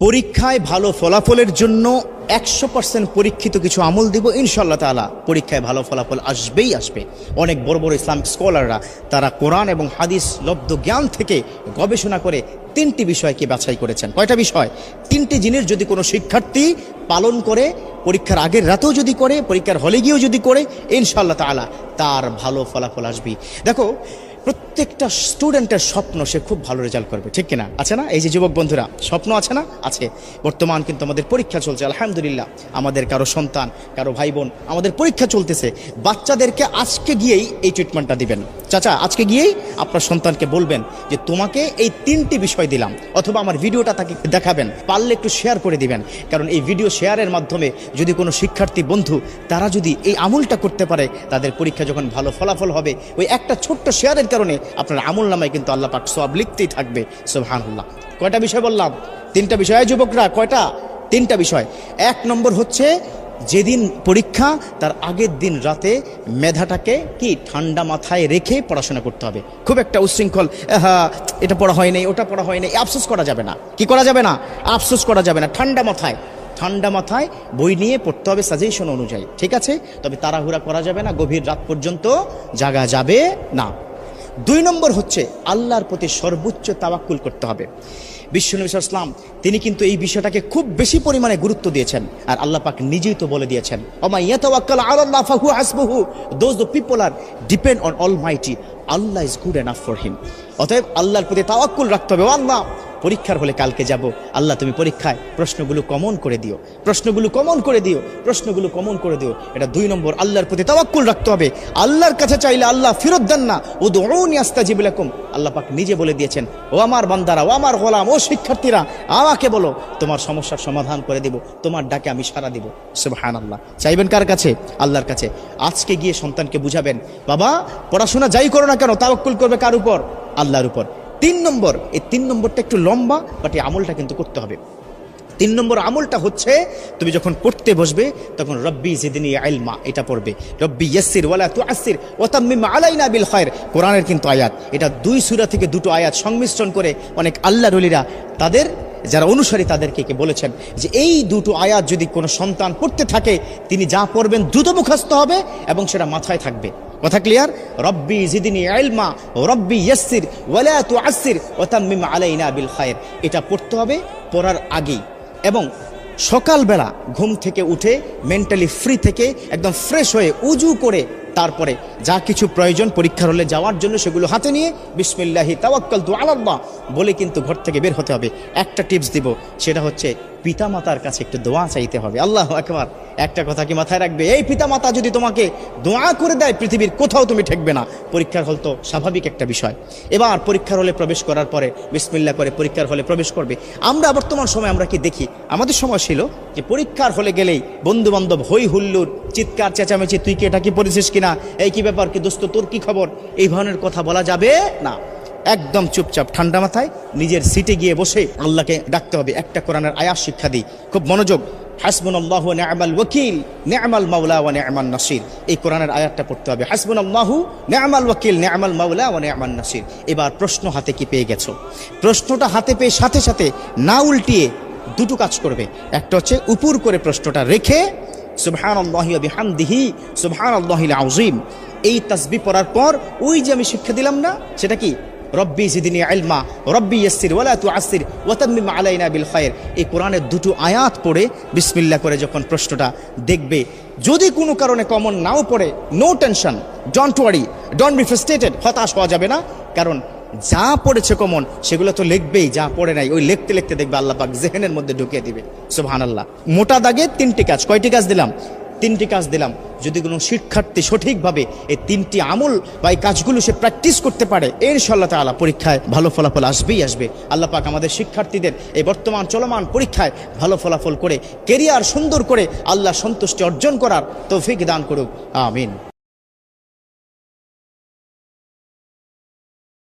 পরীক্ষায় ভালো ফলাফলের জন্য 100% পরীক্ষিত কিছু আমল দিব ইনশাআল্লাহ তাআলা। পরীক্ষায় ভালো ফলাফল আসবেই আসবে। অনেক বড় বড় ইসলামিক স্কলাররা তারা কোরআন এবং হাদিস লব্ধ জ্ঞান থেকে গবেষণা করে 3টি বিষয়কে বাছাই করেছেন। কয়টা বিষয়? 3টি জিনিস যদি কোনো শিক্ষার্থী পালন করে, পরীক্ষার আগের রাতেও যদি করে, পরীক্ষার হলে গিয়েও যদি করে, ইনশাআল্লাহ তাআলা তার ভালো ফলাফল আসবে। দেখো, প্রত্যেকটা স্টুডেন্টের স্বপ্ন সে খুব ভালো রেজাল্ট করবে, ঠিক কিনা? আছে না? এই যে যুবক বন্ধুরা, স্বপ্ন আছে না? আছে। বর্তমান কিন্তু আমাদের পরীক্ষা চলছে, আলহামদুলিল্লাহ। আমাদের কারো সন্তান, কারো ভাই বোন, আমাদের পরীক্ষা চলতেছে। বাচ্চাদেরকে আজকে গিয়েই এই ট্রিটমেন্টটা দিবেন। চাচা, আজকে গিয়েই আপনার সন্তানকে বলবেন যে তোমাকে এই 3টি বিষয় দিলাম, অথবা আমার ভিডিওটা তাকে দেখাবেন, পারলে একটু শেয়ার করে দিবেন। কারণ এই ভিডিও শেয়ারের মাধ্যমে যদি কোনো শিক্ষার্থী বন্ধু তারা যদি এই আমলটা করতে পারে, তাদের পরীক্ষা যখন ভালো ফলাফল হবে, ওই একটা ছোট্ট শেয়ারের কারণে আপনার আমল নামায় কিন্তু আল্লাহ পাক সওয়াব লিখতেই থাকবে। সুবহানাল্লাহ। কয়টা বিষয় বললাম? 3টা বিষয়। যুবকরা, কয়টা? 3টা বিষয়। 1 নম্বর হচ্ছে, যেদিন পরীক্ষা তার আগের দিন রাতে মেধাটাকে কি ঠান্ডা মাথায় রেখে পড়াশোনা করতে হবে। খুব একটা উচ্ছৃঙ্খল, হ্যাঁ এটা পড়া হয় নাই, ওটা পড়া হয় নাই, আফসোস করা যাবে না। কি করা যাবে না? আফসোস করা যাবে না। ঠান্ডা মাথায় বই নিয়ে পড়তে হবে সাজেশন অনুযায়ী, ঠিক আছে? তবে তাড়াহুড়া করা যাবে না, গভীর রাত পর্যন্ত জাগা যাবে না। 2 নম্বর হচ্ছে, আল্লাহর প্রতি সর্বোচ্চ তাওয়াক্কুল করতে হবে। বিশ্বনবী সাল্লাল্লাহু আলাইহি ওয়াসাল্লাম তিনি কিন্তু এই বিষয়টাকে খুব বেশি পরিমাণে গুরুত্ব দিয়েছেন। আর আল্লাহ পাক নিজেই তো বলে দিয়েছেন, ওমা ইয়াতাওয়াক্কাল আলাল্লাহ ফাহুয়া হাসবুহু, those the people are depend on almighty, Allah is good enough for him. অতএব আল্লাহর প্রতি তাওয়াক্কুল রাখতে হবে। ও আল্লাহ, পরীক্ষার হলে কালকে যাব, আল্লাহ তুমি পরীক্ষায় প্রশ্নগুলো কমন করে দিও, প্রশ্নগুলো কমন করে দিও। এটা 2 নম্বর, আল্লাহর প্রতি তাওয়াক্কুল রাখতে হবে। আল্লাহর কাছে চাইলে আল্লাহ ফেরত দেন না। উদউনি আস্তাজিব লাকুম, আল্লাহ পাক নিজে বলে দিয়েছেন, ও আমার বান্দারা, ও আমার গোলাম, ও শিক্ষার্থীরা, আমাকে বলো, তোমার সমস্যার সমাধান করে দিব, তোমার ডাকে আমি সাড়া দিব। সুবহানাল্লাহ। চাইবেন কার কাছে? আল্লাহর কাছে। আজকে গিয়ে সন্তানকে বুঝাবেন, বাবা পড়াশোনা যাই করো না কেন, তাওয়াক্কুল করবে কার উপর? আল্লাহর উপর। 3 নম্বর, এই 3 নম্বরটা একটু লম্বা, বাট এই আমলটা কিন্তু করতে হবে। 3 নম্বর আমলটা হচ্ছে, তুমি যখন পড়তে বসবে তখন রব্বি জিদনি ইলমা এটা পড়বে। রব্বি ইয়াসসির ওয়ালা তুআসসির ওয়া তাম্মিম আলাইনা বিল খায়র, কোরআনের কিন্তু আয়াত। এটা 2 সূরা থেকে 2টো আয়াত সংমিশ্রণ করে অনেক আল্লাহর ওলিরা তাদের যারা অনুসারী তাদেরকে বলেছেন যে এই 2টো আয়াত যদি কোনো সন্তান পড়তে থাকে, তিনি যা পড়বেন দ্রুত মুখস্থ হবে এবং সেটা মাথায় থাকবে। কথা ক্লিয়ার? রব্বি জিদনি ইলমা রব্বি ইয়াসসির ওয়ালা তুআসসির ওয়া তাম্মিম আলাইনা বিল খায়র, এটা পড়তে হবে পড়ার আগেই। এবং সকালবেলা ঘুম থেকে উঠে মেন্টালি ফ্রি থেকে একদম ফ্রেশ হয়ে উজু করে তারপরে যা কিছু প্রয়োজন পরীক্ষার হলে যাওয়ার জন্য সেগুলো হাতে নিয়ে বিসমিল্লাহি তাওয়াক্কালতু আলাল্লাহ বলে কিন্তু ঘর থেকে বের হতে হবে। একটা টিপস দিব, সেটা হচ্ছে পিতামাতার কাছে একটু দোয়া চাইতে হবে। আল্লাহু আকবার। একটা কথা কি মাথায় রাখবে, এই পিতামাতা যদি তোমাকে দোয়া করে দেয়, পৃথিবীর কোথাও তুমি ঠেকবে না। পরীক্ষার হল তো স্বাভাবিক একটা বিষয়। এবার পরীক্ষার হলে প্রবেশ করার পরে বিসমিল্লাহ করে পরীক্ষার হলে প্রবেশ করবে। আমরা বর্তমান সময় আমরা কি দেখি, আমাদের সময় ছিল যে পরীক্ষার হলে গেলেই বন্ধু বান্ধব হই হুল্লোড়, চিৎকার চেঁচামেচি, তুই কি এটা কি পড়েছিস কিনা, এই কি ব্যাপার, কি দোস্ত তোর কি খবর, এই ধরনের কথা বলা যাবে না। একদম চুপচাপ ঠান্ডা মাথায় নিজের সিটে গিয়ে বসে আল্লাহকে ডাকতে হবে। একটা কোরআনের আয়াত শিক্ষা দিই, খুব মনোযোগ। হাসবুনাল্লাহু ওয়া নি'মাল ওয়াকিল নি'মাল মাওলা ওয়া নি'মান নাসির, এই কোরআনের আয়াতটা পড়তে হবে। হাসবুনাল্লাহু নি'মাল ওয়াকিল নি'মাল মাওলা ওয়া নি'মান নাসির। এবার প্রশ্ন হাতে কি পেয়ে গেছো? প্রশ্নটা হাতে পেয়ে সাথে সাথে না উল্টিয়ে 2টো কাজ করবে। একটা হচ্ছে উপর করে প্রশ্নটা রেখে সুবহানাল্লাহি ওয়া বিহামদিহি সুবহানাল্লাহিল আযীম, এই তাসবিহ পড়ার পর ওই যে আমি শিক্ষা দিলাম না, সেটা কি রব্বি জিদনি ইলমা রব্বি ইয়াসসির ওয়ালা তুআসসির ওয়া তাম্মিম আলাইনা বিল খায়র, এই কোরআনের 2টো আয়াত পড়ে বিসমিল্লাহ করে যখন প্রশ্নটা দেখবে, যদি কোনো কারণে কমন নাও পড়ে, no tension, don't worry, don't be frustrated, হতাশ হওয়া যাবে না। কারণ যা পড়েছে কমন সেগুলো তো লিখবেই, যা পড়ে নাই ওই লিখতে লিখতে দেখবে আল্লাহ পাক জেহেনের মধ্যে ঢুকিয়ে দিবে। সুবহানাল্লাহ। মোটা দাগে 3টি কাজ। কয়টি কাজ দিলাম? 3টি কাজ দিলাম। যদি কোনো শিক্ষার্থী সঠিকভাবে এই 3টি আমল বা এই কাজগুলো সে প্র্যাকটিস করতে পারে, ইনশাআল্লাহ তাআলা পরীক্ষায় ভালো ফলাফল আসবেই আসবে। আল্লাহ পাক আমাদের শিক্ষার্থীদের এই বর্তমান চলমান পরীক্ষায় ভালো ফলাফল করে কেরিয়ার সুন্দর করে আল্লাহ সন্তুষ্টি অর্জন করার তৌফিক দান করুক। আমিন।